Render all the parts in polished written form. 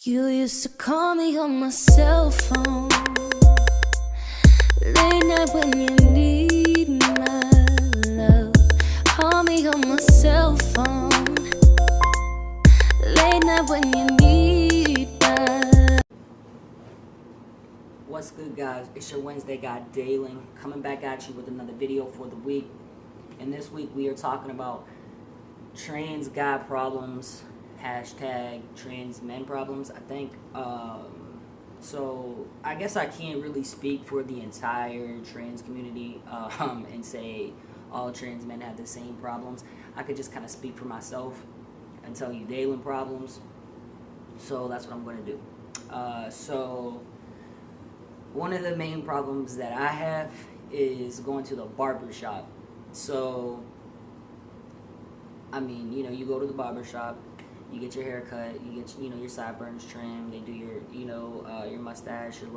You used to call me on my cell phone, late night when you need my love. Call me on my cell phone, late night when you need my love. What's good, guys? It's your Wednesday guy, Dalyn, coming back at you with another video for the week. And this week we are talking about trans guy problems, hashtag trans men problems, I think. So I guess I can't really speak for the entire trans community and say all trans men have the same problems. I could just kind of speak for myself and tell you Dalyn problems. So that's what I'm going to do. So one of the main problems that I have is going to the barbershop. So, I mean, you know, you go to the barbershop, you get your hair cut, you get, you know, your sideburns trimmed, they do your, you know, your mustache, your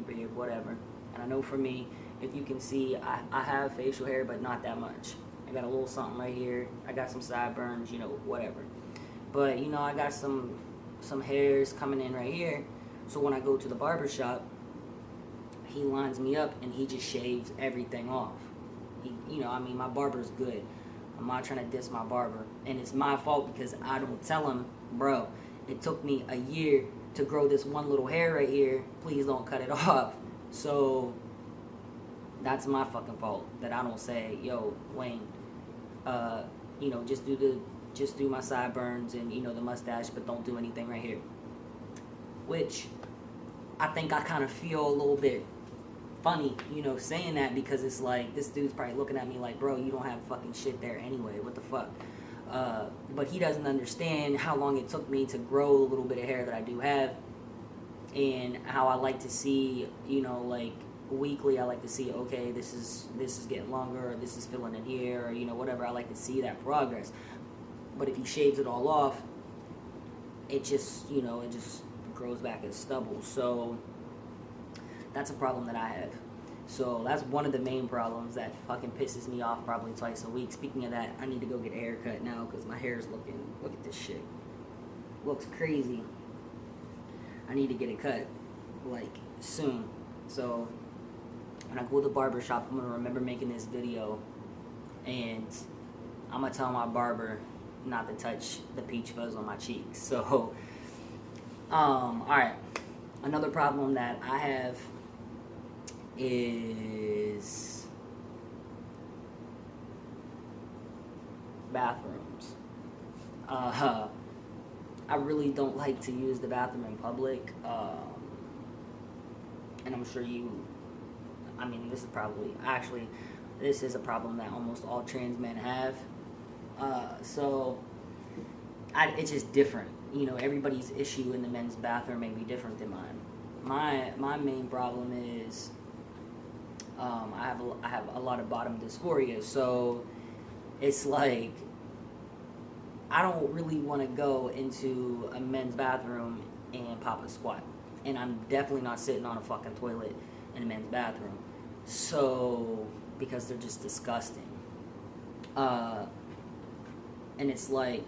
beard, whatever. And I know for me, if you can see, I have facial hair, but not that much. I got a little something right here. I got some sideburns, you know, whatever. But, you know, I got some hairs coming in right here. So when I go to the barbershop, he lines me up and he just shaves everything off. You know, I mean, my barber's good. I'm not trying to diss my barber. And it's my fault because I don't tell him, bro, it took me a year to grow this one little hair right here. Please don't cut it off. So that's my fucking fault that I don't say, yo, Wayne, you know, just do my sideburns and, you know, the mustache, but don't do anything right here. Which I think I kind of feel a little bit funny, you know, saying that, because it's like, this dude's probably looking at me like, bro, you don't have fucking shit there anyway, what the fuck. But he doesn't understand how long it took me to grow a little bit of hair that I do have, and how I like to see, you know, like weekly, I like to see, okay, this is getting longer, or this is filling in here, or, you know, whatever. I like to see that progress. But if he shaves it all off, it just, you know, it just grows back as stubble. So that's a problem that I have. So that's one of the main problems that fucking pisses me off probably twice a week. Speaking of that, I need to go get a haircut now because my hair is looking, look at this shit. Looks crazy. I need to get it cut, like, soon. So when I go to the barbershop, I'm going to remember making this video, and I'm going to tell my barber not to touch the peach fuzz on my cheeks. So, alright. Another problem that I have is bathrooms. I really don't like to use the bathroom in public, and I'm sure I mean, this is a problem that almost all trans men have. So it's just different. You know, everybody's issue in the men's bathroom may be different than mine. My main problem is I have a lot of bottom dysphoria, so it's like I don't really want to go into a men's bathroom and pop a squat, and I'm definitely not sitting on a fucking toilet in a men's bathroom. So because they're just disgusting, and it's like,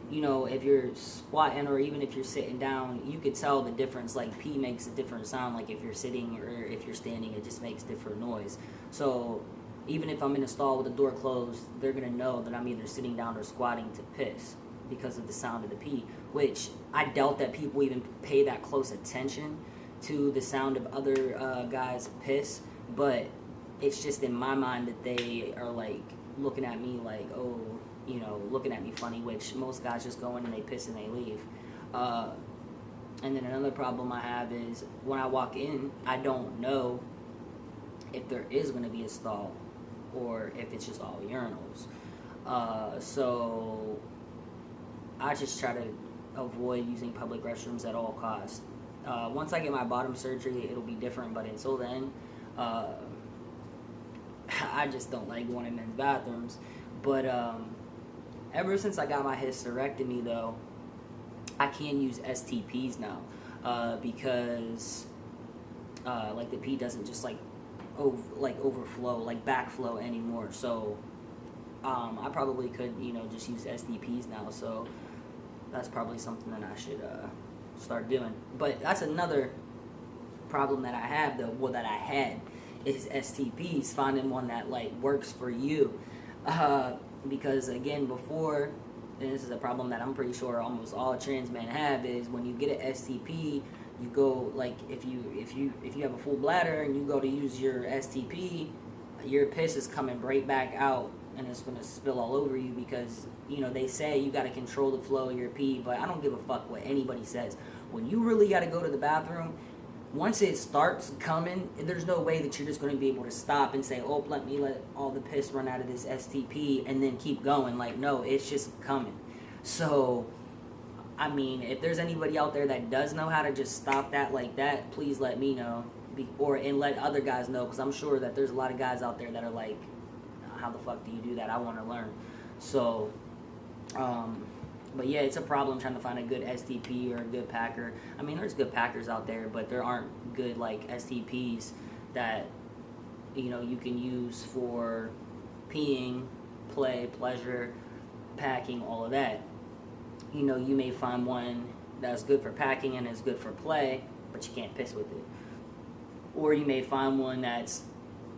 you know, if you're squatting or even if you're sitting down, you could tell the difference. Like, pee makes a different sound. Like, if you're sitting or if you're standing, it just makes different noise. So even if I'm in a stall with the door closed, they're going to know that I'm either sitting down or squatting to piss because of the sound of the pee, which I doubt that people even pay that close attention to the sound of other guys piss. But it's just in my mind that they are, like, looking at me like, oh, you know, looking at me funny, which most guys just go in and they piss and they leave. And then another problem I have is when I walk in, I don't know if there is going to be a stall or if it's just all urinals. So I just try to avoid using public restrooms at all costs. Once I get my bottom surgery, it'll be different, but until then, I just don't like going in men's bathrooms. But ever since I got my hysterectomy, though, I can use STPs now, because like the pee doesn't just like overflow, like backflow anymore. So I probably could, you know, just use STPs now. So that's probably something that I should start doing. But that's another problem that I have, though. Well, that I had is STPs, finding one that like works for you. Because again, before, and this is a problem that I'm pretty sure almost all trans men have, is when you get an STP, you go like if you have a full bladder and you go to use your STP, your piss is coming right back out and it's gonna spill all over you because they say you gotta control the flow of your pee, but I don't give a fuck what anybody says. When you really gotta go to the bathroom, once it starts coming, there's no way that you're just going to be able to stop and say, oh, let all the piss run out of this STP and then keep going. Like, no, it's just coming. So, I mean, if there's anybody out there that does know how to just stop that like that, please let me know. And let other guys know, because I'm sure that there's a lot of guys out there that are like, how the fuck do you do that? I want to learn. So, but yeah, it's a problem trying to find a good STP or a good packer. I mean, there's good packers out there, but there aren't good like STPs that you can use for peeing, play, pleasure, packing, all of that. You may find one that's good for packing and is good for play, but you can't piss with it. Or you may find one that's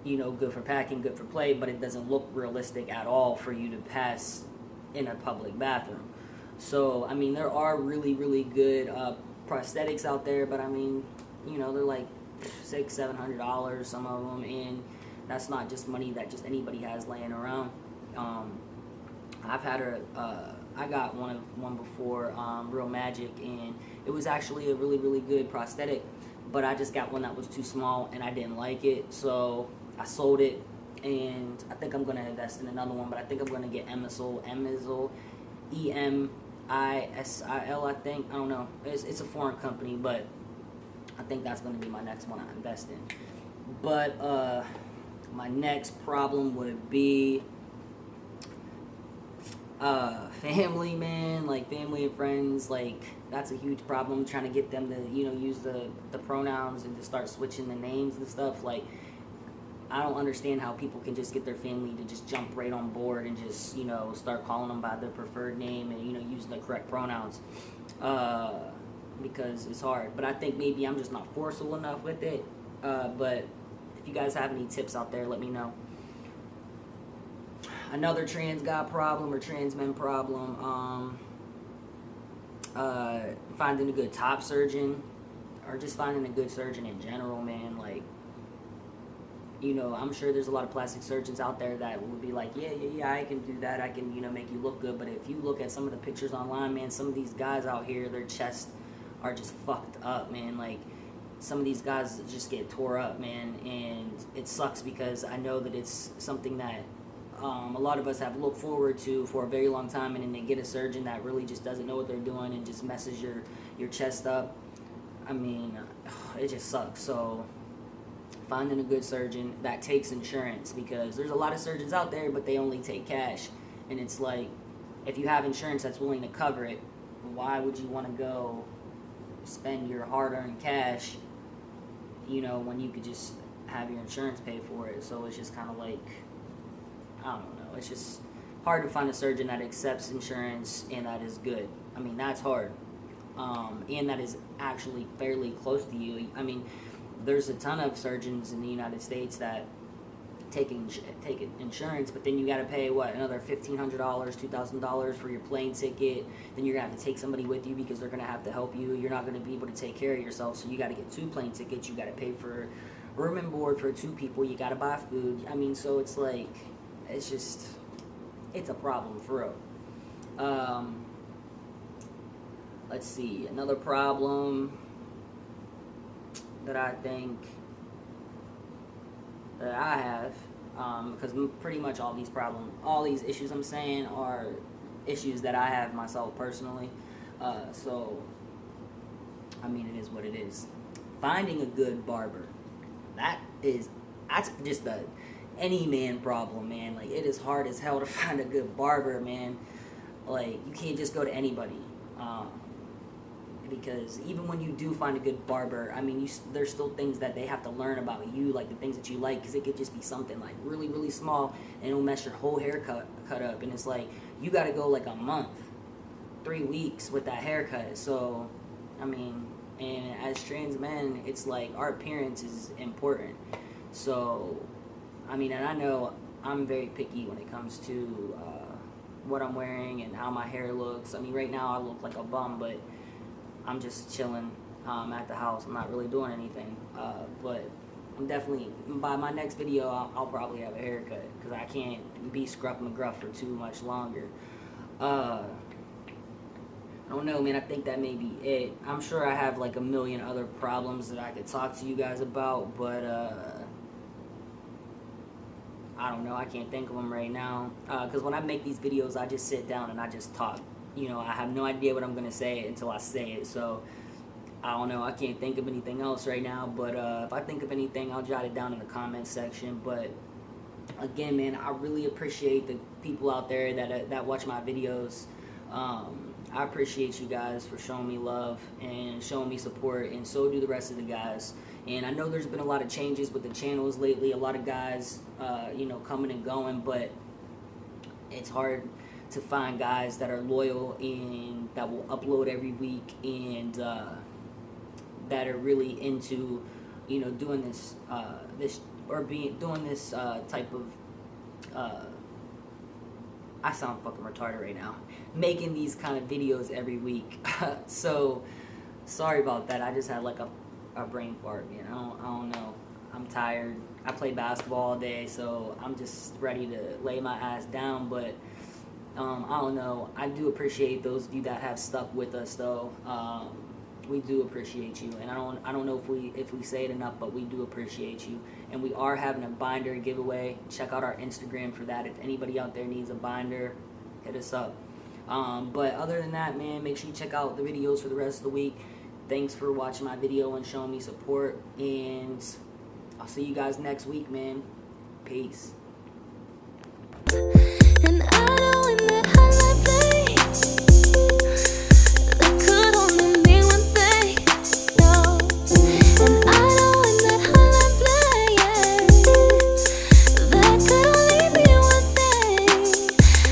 good for packing, good for play, but it doesn't look realistic at all for you to pass in a public bathroom. So, I mean, there are really, really good prosthetics out there, but I mean, they're like $600-$700, some of them, and that's not just money that just anybody has laying around. I've had I got one before, Real Magic, and it was actually a really, really good prosthetic, but I just got one that was too small, and I didn't like it, so I sold it, and I think I'm going to invest in another one, but I think I'm going to get Emisil, EMISIL, I think. I don't know. It's a foreign company, but I think that's going to be my next one I invest in. But my next problem would be family, man. Like family and friends. Like that's a huge problem. Trying to get them to use the pronouns and to start switching the names and stuff. Like I don't understand how people can just get their family to just jump right on board and just, start calling them by their preferred name and, using the correct pronouns, because it's hard. But I think maybe I'm just not forceful enough with it. But if you guys have any tips out there, let me know. Another trans guy problem or trans men problem, finding a good top surgeon or just finding a good surgeon in general, man. Like, I'm sure there's a lot of plastic surgeons out there that would be like, yeah, I can do that. I can, make you look good. But if you look at some of the pictures online, man, some of these guys out here, their chests are just fucked up, man. Like, some of these guys just get tore up, man. And it sucks because I know that it's something that a lot of us have looked forward to for a very long time. And then they get a surgeon that really just doesn't know what they're doing and just messes your chest up. I mean, it just sucks. So finding a good surgeon that takes insurance, because there's a lot of surgeons out there, but they only take cash. And it's like, if you have insurance that's willing to cover it, why would you want to go spend your hard-earned cash, when you could just have your insurance pay for it? So it's just kind of like, I don't know. It's just hard to find a surgeon that accepts insurance and that is good. I mean, that's hard. And that is actually fairly close to you. I mean, there's a ton of surgeons in the United States that take insurance, but then you got to pay another $1,500, $2,000 for your plane ticket. Then you're gonna have to take somebody with you because they're gonna have to help you. You're not gonna be able to take care of yourself, so you got to get 2 plane tickets. You got to pay for room and board for 2 people. You got to buy food. I mean, so it's like, it's a problem for real. Let's see, another problem that I think that I have, because pretty much all these issues I'm saying are issues that I have myself personally. So, I mean, it is what it is. Finding a good barber, that's just any man problem, man. Like, it is hard as hell to find a good barber, man. Like, you can't just go to anybody. Because even when you do find a good barber, I mean, there's still things that they have to learn about you, like the things that you like, because it could just be something like really, really small, and it'll mess your whole haircut up, and it's like, you got to go like a month, 3 weeks with that haircut. So I mean, and as trans men, it's like our appearance is important. So, I mean, and I know I'm very picky when it comes to what I'm wearing and how my hair looks. I mean, right now I look like a bum, but I'm just chilling at the house. I'm not really doing anything. But I'm definitely, by my next video, I'll probably have a haircut because I can't be Scruff McGruff for too much longer. I don't know, man. I think that may be it. I'm sure I have like a million other problems that I could talk to you guys about, but I don't know. I can't think of them right now. Because when I make these videos, I just sit down and I just talk. You know, I have no idea what I'm going to say until I say it. So, I don't know. I can't think of anything else right now. But if I think of anything, I'll jot it down in the comments section. But again, man, I really appreciate the people out there that watch my videos. I appreciate you guys for showing me love and showing me support, and so do the rest of the guys. And I know there's been a lot of changes with the channels lately, a lot of guys, you know, coming and going, but it's hard to find guys that are loyal and that will upload every week and that are really into, you know, doing this, doing this type of, I sound fucking retarded right now, making these kind of videos every week. So, sorry about that. I just had like a brain fart, you know. I don't know. I'm tired. I play basketball all day, so I'm just ready to lay my ass down. But I don't know. I do appreciate those of you that have stuck with us, though. We do appreciate you, and I don't know if we say it enough, but we do appreciate you. And we are having a binder giveaway. Check out our Instagram for that. If anybody out there needs a binder, hit us up. But other than that, man, make sure you check out the videos for the rest of the week. Thanks for watching my video and showing me support, and I'll see you guys next week, man. Peace. And